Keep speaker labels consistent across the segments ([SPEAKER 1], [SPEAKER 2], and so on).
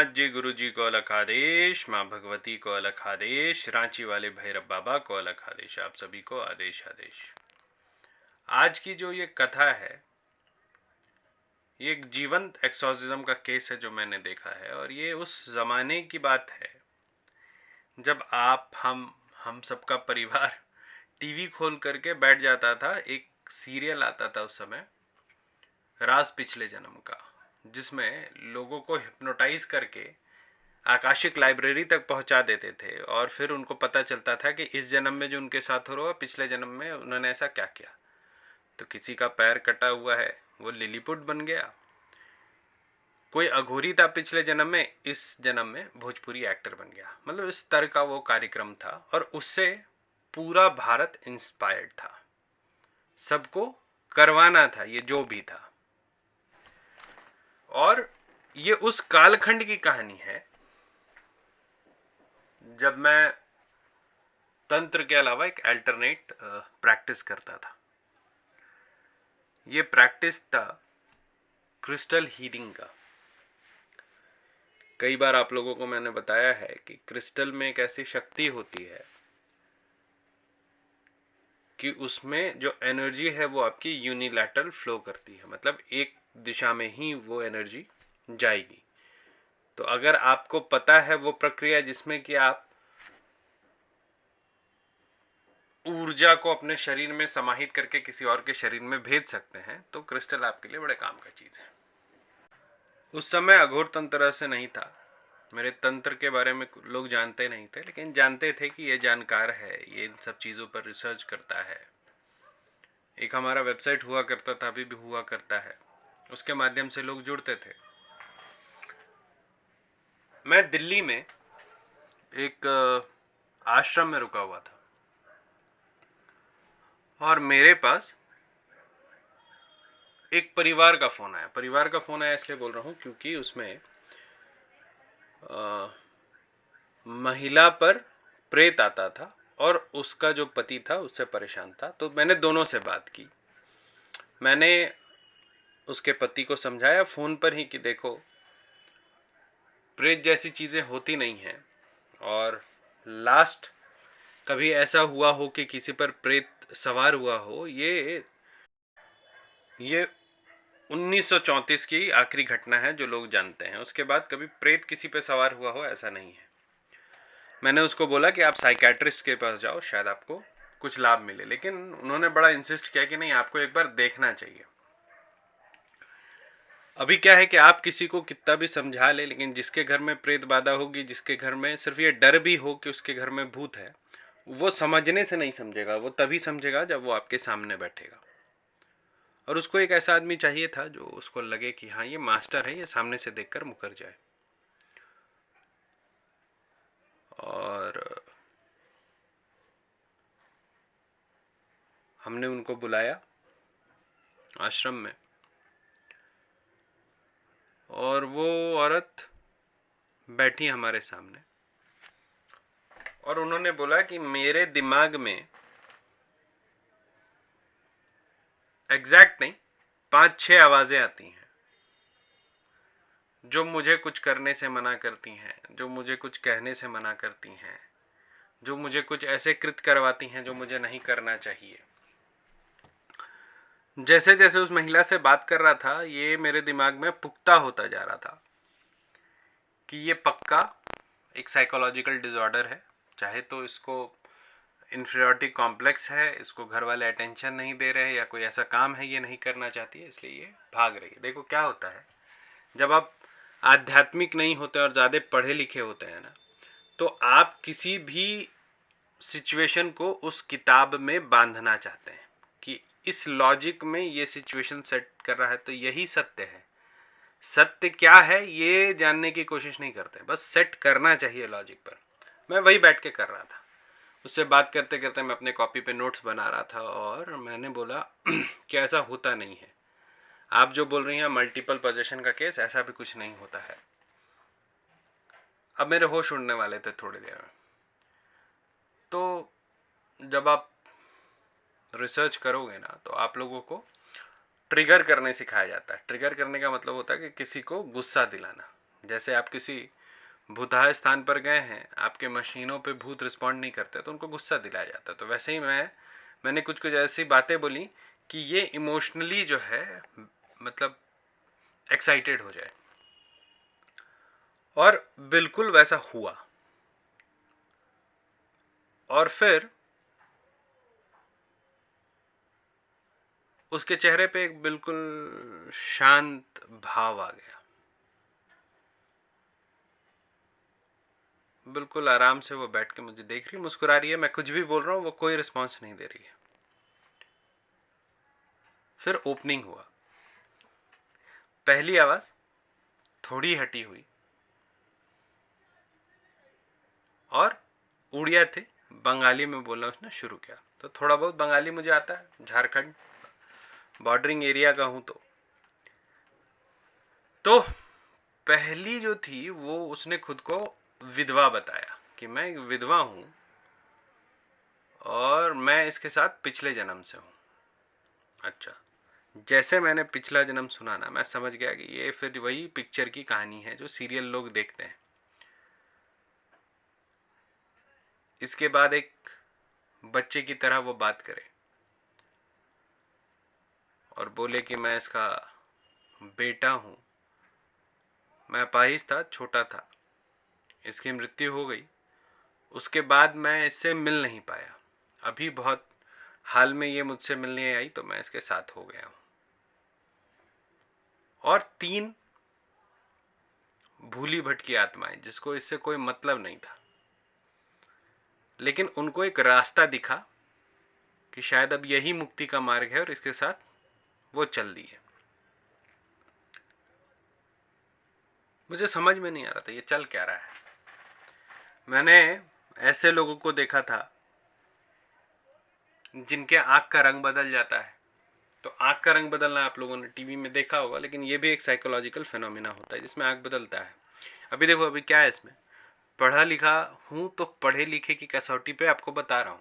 [SPEAKER 1] नाथ जी गुरु जी को अलख आदेश, माँ भगवती को अलख आदेश, रांची वाले भैरव बाबा को अलख आदेश, आप सभी को आदेश आदेश। आज की जो ये कथा है, ये एक जीवंत एक्सोर्सिज्म का केस है जो मैंने देखा है। और ये उस जमाने की बात है जब हम सबका परिवार टीवी खोल करके बैठ जाता था। एक सीरियल आता था उस समय, राज पिछले जन्म का, जिसमें लोगों को हिप्नोटाइज करके आकाशिक लाइब्रेरी तक पहुंचा देते थे और फिर उनको पता चलता था कि इस जन्म में जो उनके साथ हो रहा है, पिछले जन्म में उन्होंने ऐसा क्या किया। तो किसी का पैर कटा हुआ है, वो लिलीपुट बन गया। कोई अघोरी था पिछले जन्म में, इस जन्म में भोजपुरी एक्टर बन गया। मतलब इस तरह का वो कार्यक्रम था और उससे पूरा भारत इंस्पायर्ड था। सबको करवाना था ये जो भी था। और ये उस कालखंड की कहानी है जब मैं तंत्र के अलावा एक अल्टरनेट प्रैक्टिस करता था। ये प्रैक्टिस था क्रिस्टल हीलिंग का। कई बार आप लोगों को मैंने बताया है कि क्रिस्टल में एक ऐसी शक्ति होती है कि उसमें जो एनर्जी है वो आपकी यूनिलैटरल फ्लो करती है, मतलब एक दिशा में ही वो एनर्जी जाएगी। तो अगर आपको पता है वो प्रक्रिया जिसमें कि आप ऊर्जा को अपने शरीर में समाहित करके किसी और के शरीर में भेज सकते हैं, तो क्रिस्टल आपके लिए बड़े काम का चीज है। उस समय अघोर तंत्र से नहीं था। मेरे तंत्र के बारे में लोग जानते नहीं थे, लेकिन जानते थे कि ये जानकार है, ये इन सब चीजों पर रिसर्च करता है। एक हमारा वेबसाइट हुआ करता था, अभी भी हुआ करता है, उसके माध्यम से लोग जुड़ते थे। मैं दिल्ली में एक आश्रम में रुका हुआ था और मेरे पास एक परिवार का फोन आया। परिवार का फोन आया इसलिए बोल रहा हूँ क्योंकि उसमें महिला पर प्रेत आता था और उसका जो पति था उससे परेशान था। तो मैंने दोनों से बात की। मैंने उसके पति को समझाया फोन पर ही कि देखो, प्रेत जैसी चीजें होती नहीं हैं, और लास्ट कभी ऐसा हुआ हो कि किसी पर प्रेत सवार हुआ हो, ये 1934 की आखिरी घटना है जो लोग जानते हैं। उसके बाद कभी प्रेत किसी पे सवार हुआ हो ऐसा नहीं है। मैंने उसको बोला कि आप साइकेट्रिस्ट के पास जाओ, शायद आपको कुछ लाभ मिले। लेकिन उन्होंने बड़ा इंसिस्ट किया कि नहीं, आपको एक बार देखना चाहिए। अभी क्या है कि आप किसी को कितना भी समझा ले, लेकिन जिसके घर में प्रेत बाधा होगी, जिसके घर में सिर्फ ये डर भी हो कि उसके घर में भूत है, वो समझने से नहीं समझेगा। वो तभी समझेगा जब वो आपके सामने बैठेगा। और उसको एक ऐसा आदमी चाहिए था जो उसको लगे कि हाँ, ये मास्टर है, ये सामने से देखकर मुकर जाए। और हमने उनको बुलाया आश्रम में, और वो औरत बैठी हमारे सामने, और उन्होंने बोला कि मेरे दिमाग में एग्जैक्ट नहीं, 5-6 आवाजें आती हैं जो मुझे कुछ करने से मना करती हैं, जो मुझे कुछ कहने से मना करती हैं, जो मुझे कुछ ऐसे कृत्य करवाती हैं जो मुझे नहीं करना चाहिए। जैसे जैसे उस महिला से बात कर रहा था, ये मेरे दिमाग में पुख्ता होता जा रहा था कि ये पक्का एक साइकोलॉजिकल डिसऑर्डर है। चाहे तो इसको इन्फीरियरिटी कॉम्प्लेक्स है, इसको घर वाले अटेंशन नहीं दे रहे हैं, या कोई ऐसा काम है ये नहीं करना चाहती है, इसलिए ये भाग रही है। देखो क्या होता है, जब आप आध्यात्मिक नहीं होते और ज़्यादा पढ़े लिखे होते हैं ना, तो आप किसी भी सिचुएशन को उस किताब में बांधना चाहते हैं कि इस लॉजिक में ये सिचुएशन सेट कर रहा है तो यही सत्य है। सत्य क्या है ये जानने की कोशिश नहीं करते, बस सेट करना चाहिए लॉजिक पर। मैं वही बैठ के कर रहा था। उससे बात करते करते मैं अपने कॉपी पे नोट्स बना रहा था, और मैंने बोला कि ऐसा होता नहीं है। आप जो बोल रही हैं मल्टीपल पोजेशन का केस, ऐसा भी कुछ नहीं होता है। अब मेरे होश उड़ने वाले थे थोड़ी देर में। तो जब आप रिसर्च करोगे ना, तो आप लोगों को ट्रिगर करने सिखाया जाता है। ट्रिगर करने का मतलब होता है कि किसी को गुस्सा दिलाना। जैसे आप किसी भूतहा स्थान पर गए हैं, आपके मशीनों पे भूत रिस्पॉन्ड नहीं करते तो उनको गुस्सा दिलाया जाता है। तो वैसे ही मैंने कुछ कुछ ऐसी बातें बोली कि ये इमोशनली जो है मतलब एक्साइटेड हो जाए, और बिल्कुल वैसा हुआ। और फिर उसके चेहरे पे एक बिल्कुल शांत भाव आ गया, बिल्कुल आराम से वो बैठ के मुझे देख रही है, मुस्कुरा रही है, मैं कुछ भी बोल रहा हूँ वो कोई रिस्पॉन्स नहीं दे रही है। फिर ओपनिंग हुआ, पहली आवाज थोड़ी हटी हुई और उड़िया थे, बंगाली में बोलना उसने शुरू किया। तो थोड़ा बहुत बंगाली मुझे आता है, झारखंड बॉर्डरिंग एरिया का हूं। तो पहली जो थी वो उसने खुद को विधवा बताया कि मैं एक विधवा हूं और मैं इसके साथ पिछले जन्म से हूं। अच्छा, जैसे मैंने पिछला जन्म सुना ना, मैं समझ गया कि ये फिर वही पिक्चर की कहानी है जो सीरियल लोग देखते हैं। इसके बाद एक बच्चे की तरह वो बात करे और बोले कि मैं इसका बेटा हूं, मैं अपाहिज था, छोटा था, इसकी मृत्यु हो गई, उसके बाद मैं इससे मिल नहीं पाया, अभी बहुत हाल में ये मुझसे मिलने आई तो मैं इसके साथ हो गया हूं। और 3 भूली भटकी आत्माएं जिसको इससे कोई मतलब नहीं था, लेकिन उनको एक रास्ता दिखा कि शायद अब यही मुक्ति का मार्ग है और इसके साथ वो चल दिए। मुझे समझ में नहीं आ रहा था ये चल क्या रहा है। मैंने ऐसे लोगों को देखा था जिनके आंख का रंग बदल जाता है। तो आंख का रंग बदलना आप लोगों ने टीवी में देखा होगा, लेकिन ये भी एक साइकोलॉजिकल फिनोमिना होता है जिसमें आंख बदलता है। अभी देखो, अभी क्या है इसमें, पढ़ा लिखा हूं तो पढ़े लिखे की कसौटी पे आपको बता रहा हूं,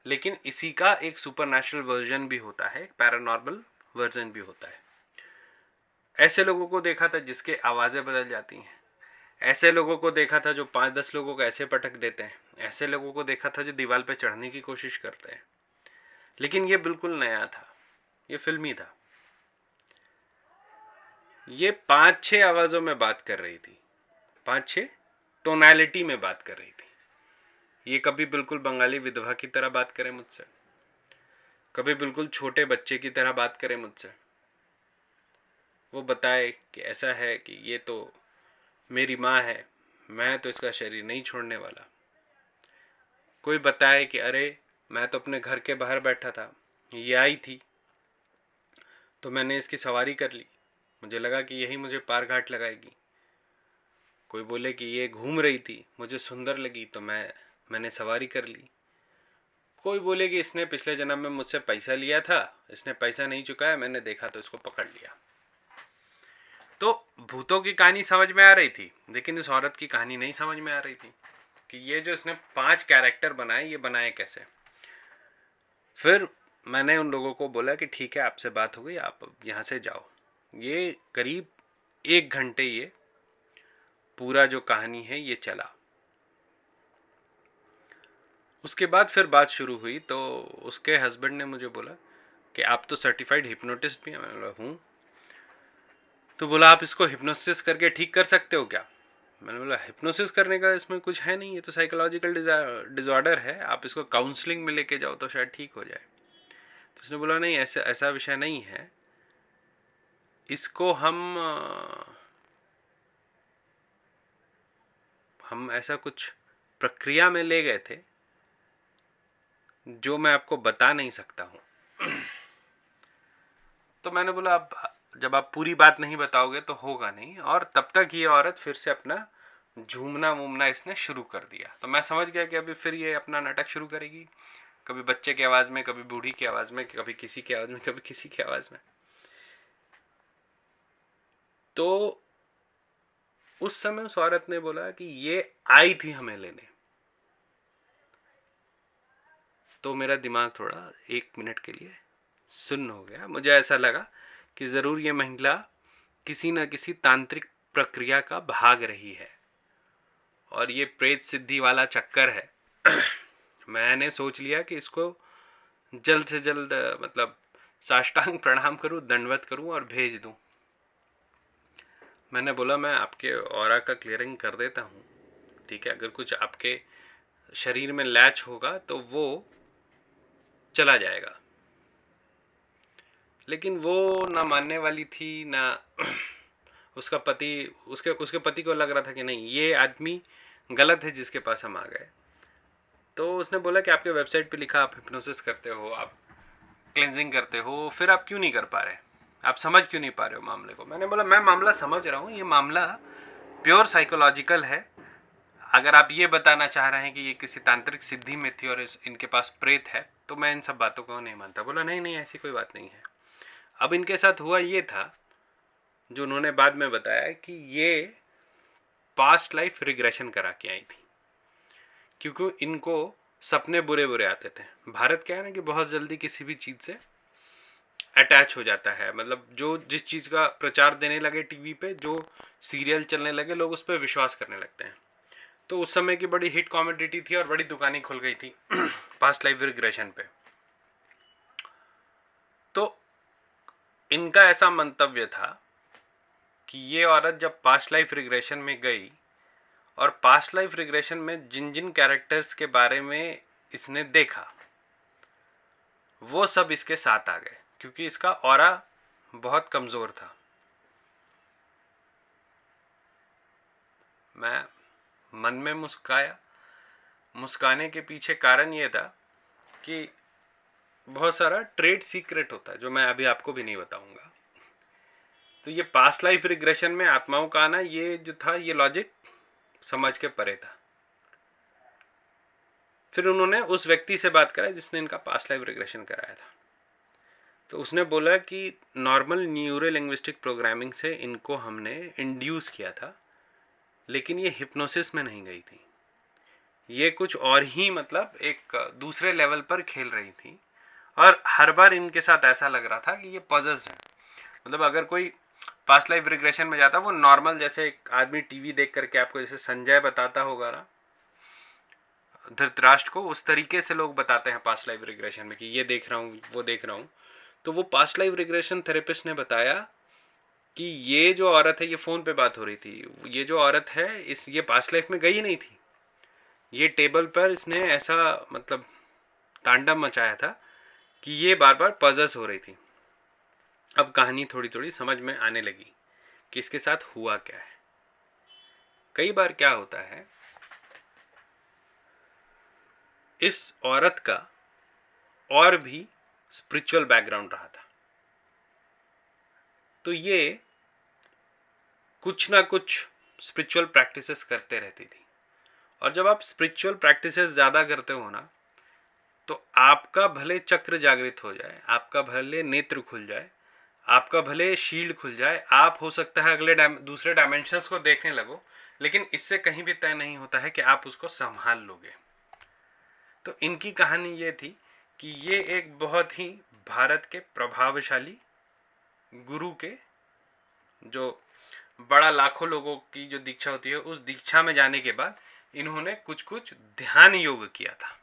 [SPEAKER 1] लेकिन इसी का एक सुपरनैचुरल वर्जन भी होता है, एक पैरानॉर्मल वर्जन भी होता है। ऐसे लोगों को देखा था जिसके आवाज़ें बदल जाती हैं, ऐसे लोगों को देखा था जो 5-10 लोगों को ऐसे पटक देते हैं, ऐसे लोगों को देखा था जो दीवार पे चढ़ने की कोशिश करते हैं। लेकिन ये बिल्कुल नया था, ये फिल्मी था। ये 5-6 आवाज़ों में बात कर रही थी, 5-6 टोनैलिटी में बात कर रही थी। ये कभी बिल्कुल बंगाली विधवा की तरह बात करे मुझसे, कभी बिल्कुल छोटे बच्चे की तरह बात करे मुझसे, वो बताए कि ऐसा है कि ये तो मेरी माँ है, मैं तो इसका शरीर नहीं छोड़ने वाला। कोई बताए कि अरे मैं तो अपने घर के बाहर बैठा था, ये आई थी तो मैंने इसकी सवारी कर ली, मुझे लगा कि यही मुझे पार घाट लगाएगी। कोई बोले कि ये घूम रही थी, मुझे सुंदर लगी तो मैंने सवारी कर ली। कोई बोले कि इसने पिछले जन्म में मुझसे पैसा लिया था, इसने पैसा नहीं चुकाया, मैंने देखा तो इसको पकड़ लिया। तो भूतों की कहानी समझ में आ रही थी, लेकिन इस औरत की कहानी नहीं समझ में आ रही थी कि ये जो इसने 5 कैरेक्टर बनाए, ये बनाए कैसे। फिर मैंने उन लोगों को बोला कि ठीक है, आपसे बात हो गई, आप यहाँ से जाओ। ये करीब 1 घंटे ये पूरा जो कहानी है ये चला। उसके बाद फिर बात शुरू हुई तो उसके हस्बैंड ने मुझे बोला कि आप तो सर्टिफाइड हिप्नोटिस्ट भी हैं। मैं बोला हूँ। तो बोला आप इसको हिप्नोसिस करके ठीक कर सकते हो क्या। मैंने बोला हिप्नोसिस करने का इसमें कुछ है नहीं, ये तो साइकोलॉजिकल डिजॉर्डर है, आप इसको काउंसलिंग में लेके जाओ तो शायद ठीक हो जाए। तो उसने बोला नहीं, ऐसा ऐसा विषय नहीं है, इसको हम ऐसा कुछ प्रक्रिया में ले गए थे जो मैं आपको बता नहीं सकता हूँ। तो मैंने बोला अब जब आप पूरी बात नहीं बताओगे तो होगा नहीं। और तब तक ये औरत फिर से अपना झूमना वूमना इसने शुरू कर दिया। तो मैं समझ गया कि अभी फिर ये अपना नाटक शुरू करेगी, कभी बच्चे की आवाज़ में, कभी बूढ़ी की आवाज़ में, कभी किसी की आवाज़ में, कभी किसी की आवाज़ में। तो उस समय उस औरत ने बोला कि ये आई थी हमें लेने। तो मेरा दिमाग थोड़ा 1 मिनट के लिए सुन्न हो गया। मुझे ऐसा लगा कि ज़रूर ये महिला किसी न किसी तांत्रिक प्रक्रिया का भाग रही है। और ये प्रेत सिद्धि वाला चक्कर है। मैंने सोच लिया कि इसको जल्द से जल्द मतलब साष्टांग प्रणाम करूं, दंडवत करूं और भेज दूं। मैंने बोला मैं आपके ऑरा का क्लियरिंग कर देता हूं, ठीक है, अगर कुछ आपके शरीर में लैच होगा तो वो चला जाएगा। लेकिन वो ना मानने वाली थी, ना उसका पति, उसके पति को लग रहा था कि नहीं, ये आदमी गलत है जिसके पास हम आ गए। तो उसने बोला कि आपके वेबसाइट पे लिखा आप हिप्नोसिस करते हो, आप क्लेंजिंग करते हो, फिर आप क्यों नहीं कर पा रहे, आप समझ क्यों नहीं पा रहे हो मामले को। मैंने बोला मैं मामला समझ रहा हूँ, ये मामला प्योर साइकोलॉजिकल है। अगर आप ये बताना चाह रहे हैं कि ये किसी तांत्रिक सिद्धि में थी और इनके पास प्रेत है, तो मैं इन सब बातों को नहीं मानता। बोला नहीं नहीं, ऐसी कोई बात नहीं है। अब इनके साथ हुआ ये था, जो उन्होंने बाद में बताया, कि ये पास्ट लाइफ रिग्रेशन करा के आई थी, क्योंकि इनको सपने बुरे बुरे आते थे। भारत क्या है ना कि बहुत जल्दी किसी भी चीज़ से अटैच हो जाता है, मतलब जो जिस चीज़ का प्रचार देने लगे टीवी पे, जो सीरियल चलने लगे, लोग उस पर विश्वास करने लगते हैं। तो उस समय की बड़ी हिट कॉमेडिटी थी और बड़ी दुकानें खुल गई थी पास्ट लाइफ रिग्रेशन पे। तो इनका ऐसा मंतव्य था कि ये औरत जब पास्ट लाइफ रिग्रेशन में गई और पास्ट लाइफ रिग्रेशन में जिन जिन कैरेक्टर्स के बारे में इसने देखा, वो सब इसके साथ आ गए, क्योंकि इसका ऑरा बहुत कमज़ोर था। मैं मन में मुस्काया। मुस्काने के पीछे कारण ये था कि बहुत सारा ट्रेड सीक्रेट होता है जो मैं अभी आपको भी नहीं बताऊंगा। तो ये पास्ट लाइफ रिग्रेशन में आत्माओं का आना, ये जो था, ये लॉजिक समझ के परे था। फिर उन्होंने उस व्यक्ति से बात करा जिसने इनका पास्ट लाइफ रिग्रेशन कराया था। तो उसने बोला कि नॉर्मल न्यूरो लिंग्विस्टिक प्रोग्रामिंग से इनको हमने इंड्यूस किया था, लेकिन ये हिप्नोसिस में नहीं गई थी, ये कुछ और ही मतलब एक दूसरे लेवल पर खेल रही थी। और हर बार इनके साथ ऐसा लग रहा था कि ये पॉजेस्ड है। मतलब अगर कोई पास्ट लाइफ रिग्रेशन में जाता, वो नॉर्मल जैसे एक आदमी टीवी देख करके आपको जैसे संजय बताता होगा ना धृतराष्ट्र को, उस तरीके से लोग बताते हैं पास्ट लाइफ रिग्रेशन में कि ये देख रहा हूँ, वो देख रहा हूँ। तो वो पास्ट लाइफ रिग्रेशन थेरेपिस्ट ने बताया कि ये जो औरत है, ये फ़ोन पे बात हो रही थी, ये जो औरत है ये पास्ट लाइफ में गई नहीं थी, ये टेबल पर इसने ऐसा मतलब तांडव मचाया था कि ये बार बार पॉजेस हो रही थी। अब कहानी थोड़ी थोड़ी समझ में आने लगी कि इसके साथ हुआ क्या है। कई बार क्या होता है, इस औरत का और भी स्पिरिचुअल बैकग्राउंड रहा था, तो ये कुछ ना कुछ स्पिरिचुअल प्रैक्टिसेस करते रहती थी। और जब आप स्पिरिचुअल प्रैक्टिसेस ज़्यादा करते हो ना, तो आपका भले चक्र जागृत हो जाए, आपका भले नेत्र खुल जाए, आपका भले शील्ड खुल जाए, आप हो सकता है अगले दूसरे डायमेंशंस को देखने लगो, लेकिन इससे कहीं भी तय नहीं होता है कि आप उसको संभाल लोगे। तो इनकी कहानी ये थी कि ये एक बहुत ही भारत के प्रभावशाली गुरु के, जो बड़ा लाखों लोगों की जो दीक्षा होती है, उस दीक्षा में जाने के बाद इन्होंने कुछ कुछ ध्यान योग किया था।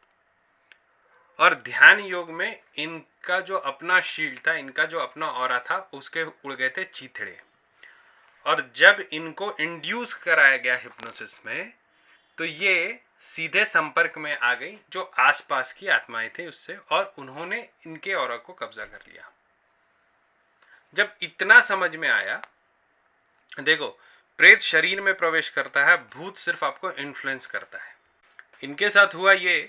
[SPEAKER 1] और ध्यान योग में इनका जो अपना शील्ड था, इनका जो अपना ऑरा था, उसके उड़ गए थे चीथड़े। और जब इनको इंड्यूस कराया गया हिप्नोसिस में, तो ये सीधे संपर्क में आ गई जो आसपास की आत्माएं थे उससे, और उन्होंने इनके ऑरा को कब्जा कर लिया। जब इतना समझ में आया, देखो प्रेत शरीर में प्रवेश करता है, भूत सिर्फ आपको इन्फ्लुएंस करता है। इनके साथ हुआ ये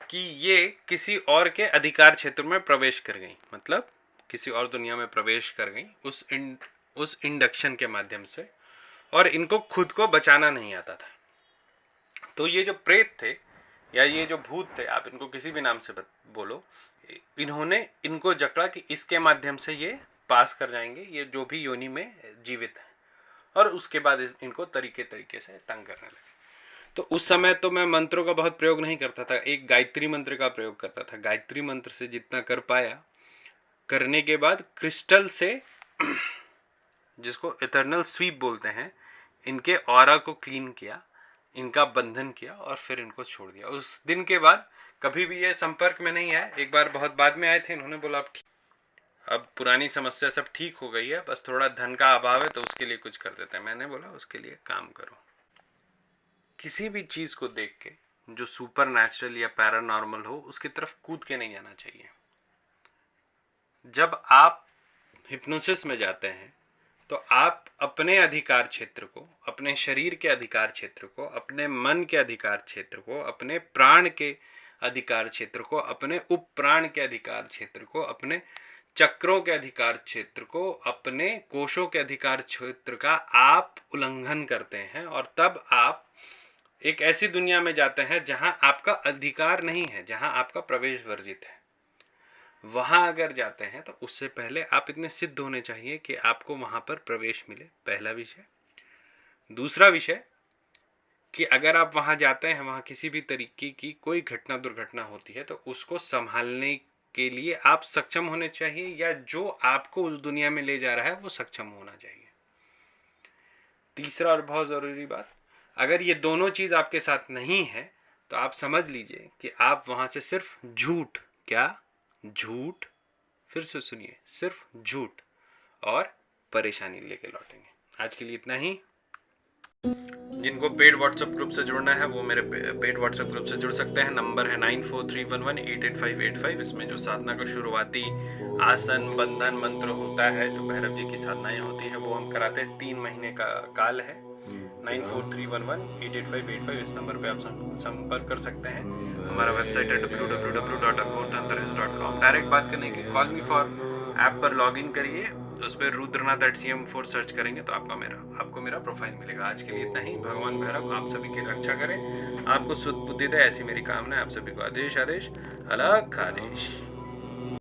[SPEAKER 1] कि ये किसी और के अधिकार क्षेत्र में प्रवेश कर गई, मतलब किसी और दुनिया में प्रवेश कर गई उस इंडक्शन के माध्यम से, और इनको खुद को बचाना नहीं आता था। तो ये जो प्रेत थे या ये जो भूत थे, आप इनको किसी भी नाम से बोलो, इन्होंने इनको जकड़ा कि इसके माध्यम से ये पास कर जाएंगे, ये जो भी योनि में जीवित है, और उसके बाद इनको तरीके से तंग करने लगे। तो उस समय तो मैं मंत्रों का बहुत प्रयोग नहीं करता था, एक गायत्री मंत्र का प्रयोग करता था। गायत्री मंत्र से जितना कर पाया, करने के बाद क्रिस्टल से जिसको इटर्नल स्वीप बोलते हैं, इनके ऑरा को क्लीन किया, इनका बंधन किया और फिर इनको छोड़ दिया। उस दिन के बाद कभी भी ये संपर्क में नहीं आए। एक बार बहुत बाद में आए थे, इन्होंने बोला अब पुरानी समस्या सब ठीक हो गई है, बस थोड़ा धन का अभाव है तो उसके लिए कुछ कर देते हैं। मैंने बोला उसके लिए काम करो। किसी भी चीज़ को देख के जो सुपर नेचुरल या पैरानॉर्मल हो उसकी तरफ कूद के नहीं जाना चाहिए। जब आप हिप्नोसिस में जाते हैं तो आप अपने अधिकार क्षेत्र को, अपने शरीर के अधिकार क्षेत्र को, अपने मन के अधिकार क्षेत्र को, अपने प्राण के अधिकार क्षेत्र को, अपने उपप्राण के अधिकार क्षेत्र को, अपने चक्रों के अधिकार क्षेत्र को, अपने कोशों के अधिकार क्षेत्र का आप उल्लंघन करते हैं और तब आप एक ऐसी दुनिया में जाते हैं जहां आपका अधिकार नहीं है, जहां आपका प्रवेश वर्जित है। वहां अगर जाते हैं तो उससे पहले आप इतने सिद्ध होने चाहिए कि आपको वहां पर प्रवेश मिले, पहला विषय। दूसरा विषय कि अगर आप वहां जाते हैं, वहां किसी भी तरीके की कोई घटना दुर्घटना होती है तो उसको संभालने के लिए आप सक्षम होने चाहिए, या जो आपको उस दुनिया में ले जा रहा है वो सक्षम होना चाहिए। तीसरा और बहुत जरूरी बात, अगर ये दोनों चीज आपके साथ नहीं है तो आप समझ लीजिए कि आप वहां से सिर्फ झूठ, क्या झूठ, फिर से सुनिए, सिर्फ झूठ और परेशानी लेके लौटेंगे। आज के लिए इतना ही। जिनको पेड व्हाट्सएप ग्रुप से जुड़ना है वो मेरे पेड व्हाट्सएप ग्रुप से जुड़ सकते हैं। नंबर है 9431188585। इसमें जो साधना का शुरुआती आसन, बंधन, मंत्र होता है, जो भैरव जी की साधनाएं होती हैं, वो हम कराते हैं। 3 महीने का काल है। 9431188585 इस नंबर पे आप संपर्क कर सकते हैं। हमारा वेबसाइट है www.aghortantrahis.com। डायरेक्ट बात करने के लिए कॉल मी फॉर ऐप पर लॉग इन करिए, उस पर रुद्रनाथ@cm4 सर्च करेंगे तो आपको मेरा प्रोफाइल मिलेगा। आज के लिए इतना ही। भगवान भैरव आप सभी की रक्षा करें, आपको शुद्ध बुद्धि दे, ऐसी मेरी कामना है। आप सभी को आदेश, अलग आदेश।